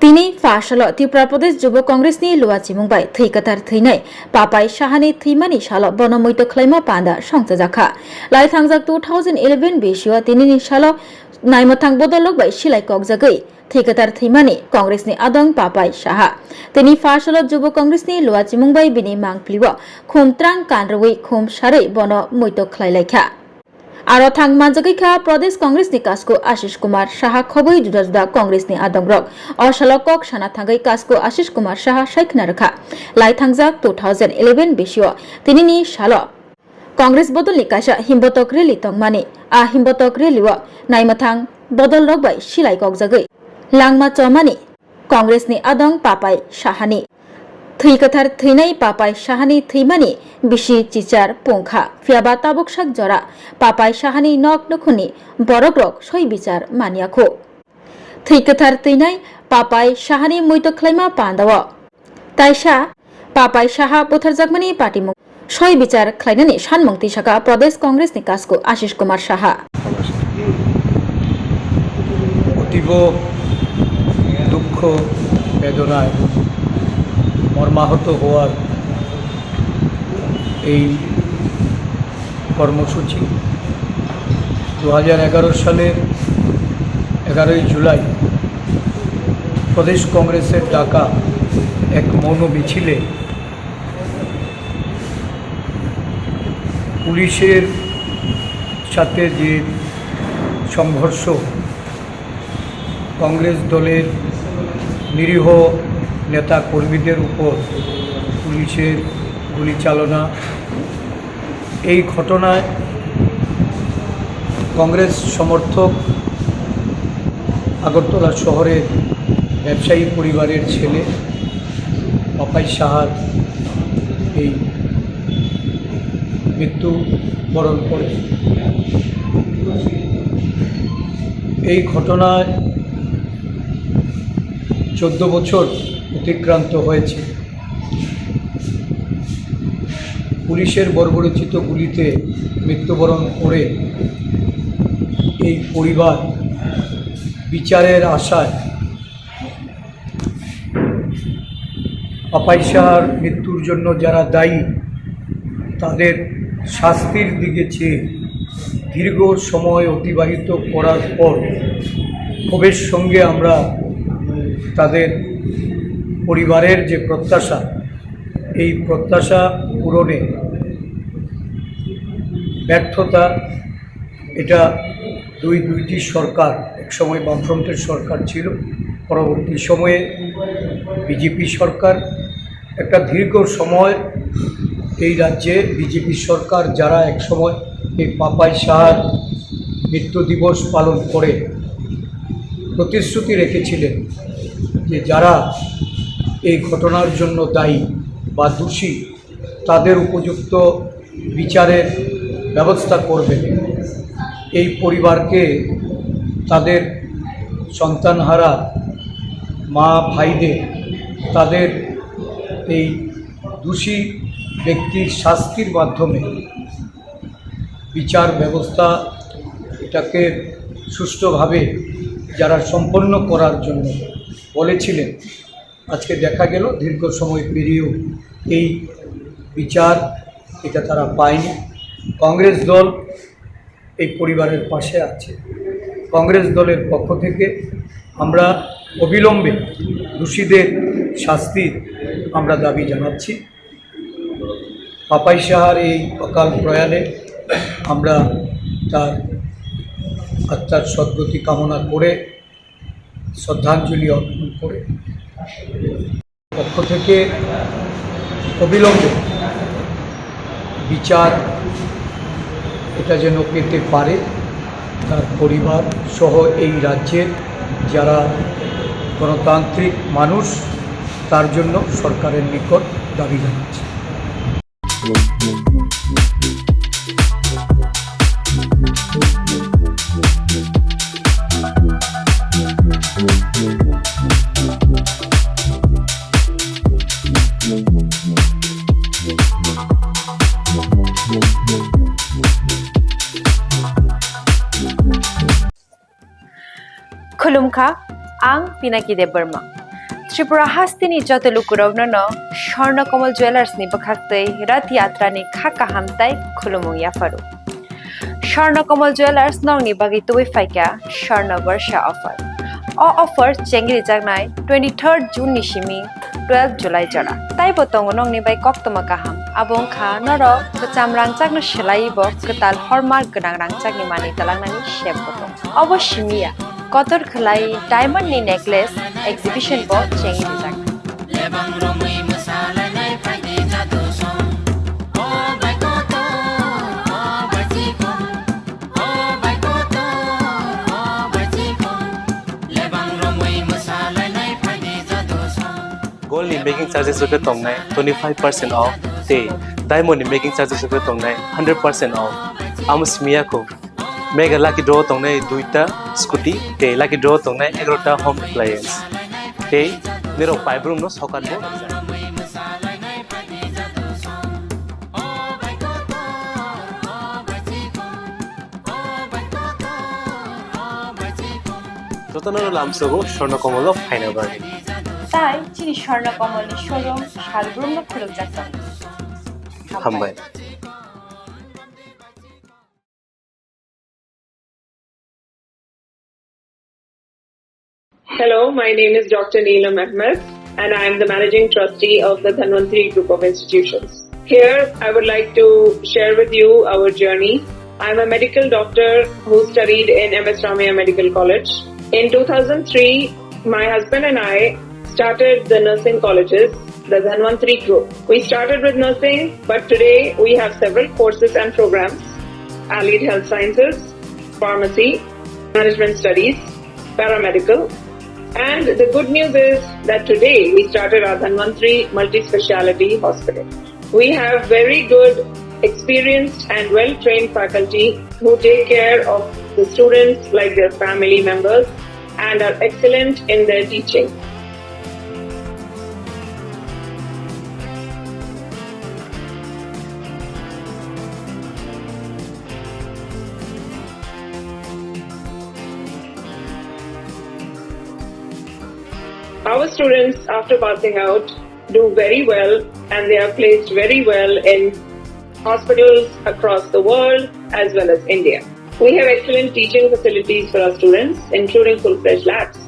তিনি फासल त्रिपुरा प्रदेश युव कांग्रेसनि लुवाची मुंबाई थैकथार थैनाय पापाई साहानि थैमानि साल बनमैत खलाइमा पान्दा संजाखा लाइथांजाक 2011 बेसिवा तिनिनि साल नायमथां बदलक बाय सिलाइ कगजागै थैकथार थैमानि कांग्रेसनि आदं पापाई साहा तिनि फासल युव कांग्रेसनि लुवाची मुंबाई बिनि मांफ्लिव खुमत्रां कानरवै खुम सारै बन मैत खलाइलाइखा आरो थांग मानजागैखा प्रदेश कांग्रेस नि कासको आशीष कुमार साहा खबै जुदा जुदा कांग्रेस नि आदंग्रक अशालकक साना थांगै कासको आशीष कुमार साहा साइखना रखा लाइथांजाक 2011 बेसियो तिनिनि साल कांग्रेस बदलनि कासा हिम्बतक रेली तंगमानि आ हिम्बतक रेलीव नायमथां बदल रगबाय सिलाइ कगजागै लांमा चमानि कांग्रेस नि आदं पापाई साहानि थैकथार थैनाय पापाई साहानि थैमानि बिसि चिचार पंखा फियाबा ताबुकसाक जरा पापाई साहानि नक नखुनि बरग्रक सय बिचार मानियाखो थैकथार थैनाय पापाई साहानि मैत खलाइमा पान्दाव ताइसा पापाई साहा बुथारजाकमानि पार्टीमुख सय बिचार खलाइनानि सानमंति साका प्रदेश कांग्रेसनि कासको आशीष कुमार साहा अतीब दुःख बेदनाय मर्माहत হওয়ার এই কর্মসূচি 2011 সালের 11 জুলাই প্রদেশ কংগ্রেসের ডাকা এক মৌন মিছিলে পুলিশের সাথে যে সংঘর্ষ কংগ্রেস দলের নিরীহ নেতা কর্মীদের উপর পুলিশের গুলি চালনা এই ঘটনায় কংগ্রেস সমর্থক আগরতলা শহরের ব্যবসায়ী পরিবারের ছেলে পাপাই সাহার এই মৃত্যুবরণ করে এই ঘটনায় 14 বছর অতিক্রান্ত হয়েছে পুলিশের বর্বরোচিত গুলিতে মৃত্যুবরণ করে এই পরিবার বিচারের আশায় পাপাই সাহার মৃত্যুর জন্য যারা দায়ী তাদের শাস্তির দিকে চেয়ে দীর্ঘ সময় অতিবাহিত করার পর ক্ষোভের সঙ্গে আমরা তাদের পরিবারের যে প্রত্যাশা এই প্রত্যাশা পূরণে ব্যর্থতা এটা দুইটি সরকার একসময় বামফ্রন্টের সরকার ছিল পরবর্তী সময়ে বিজেপি সরকার একটা দীর্ঘ সময় এই রাজ্যে বিজেপি সরকার যারা একসময় এই পাপাই সাহার মৃত্যু দিবস পালন করে প্রতিশ্রুতি রেখেছিলেন যে যারা এই ঘটনার জন্য দায়ী বা দোষী তাদের উপযুক্ত বিচারের ব্যবস্থা করবেন এই পরিবারকে তাদের সন্তানহারা মা ভাইদের তাদের এই দোষী ব্যক্তির শাস্তির মাধ্যমে বিচার ব্যবস্থা এটাকে সুষ্ঠুভাবে যারা সম্পন্ন করার জন্য বলেছিলেন আজকে দেখা গেল দীর্ঘ সময় পেরিয়েও এই বিচার এটা তারা পায়নি কংগ্রেস দল এই পরিবারের পাশে আছে কংগ্রেস দলের পক্ষ থেকে আমরা অবিলম্বে দোষীদের শাস্তির আমরা দাবি জানাচ্ছি পাপাই সাহার এই অকাল প্রয়াণে আমরা তার আত্মার সদ্গতি কামনা করে শ্রদ্ধাঞ্জলি অর্পণ করে পক্ষ থেকে অবিলম্বে বিচার এটা যেন পেতে পারে তার পরিবার সহ এই রাজ্যের যারা গণতান্ত্রিক মানুষ তার জন্য সরকারের নিকট দাবি জানাচ্ছে Khulumkha, ang Pinaki Dev Burma. Tripura hastini joto lukurogno no Swarnakomal Jewelers ni bakhaktei Rath Yatra ni khaka hamtai khulumung yafaru. Swarnakomal Jewelers nong ni bagi tuwi faika Swarna Varsha offer. O offer chengri jagnai 23rd June ni shimi 12 July jora. Tai botong nong ni bai koktoma kaham. Abong kha noro kecam rangcak no selai bo ketal hormark genang rangcak ni mani talang nani shep botong. Obo shimia. Kotor khlai diamond ni necklace exhibition bo chengi dijak. Gold in making charges of the tong 25% off. Day diamond in making charges of the tong 100% off. Amos miyako. Mega lucky draw tong duita scooty. Day lucky draw tong 11 home appliance. Day niro 5 room no sokat bo. Totanaro lamsogo Swarnakomal final bargain. Tai chini Swarnakomal ni showroom shalbrum no khuluk jakam. Hambai. Hello, my name is Dr. Neelam Ahmed and I am the Managing Trustee of the Dhanvantri Group of Institutions. Here, I would like to share with you our journey. I am a medical doctor who studied in MS Ramaiah Medical College. In 2003, my husband and I started the nursing colleges, the Dhanvantri Group. We started with nursing, but today we have several courses and programs: Allied Health Sciences, Pharmacy, Management Studies, Paramedical. And the good news is that today we started our Dhanvantri Multi-Speciality Hospital. We have very good, experienced and well-trained faculty who take care of the students like their family members and are excellent in their teaching. Our students, after passing out, do very well and they are placed very well in hospitals across the world as well as India. We have excellent teaching facilities for our students, including full-fledged labs.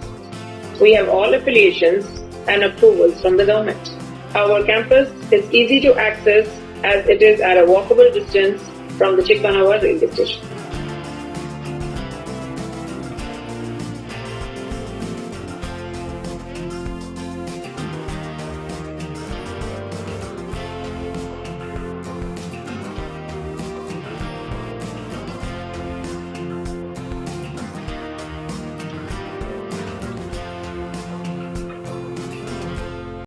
We have all affiliations and approvals from the government. Our campus is easy to access as it is at a walkable distance from the Chikpanawar railway station.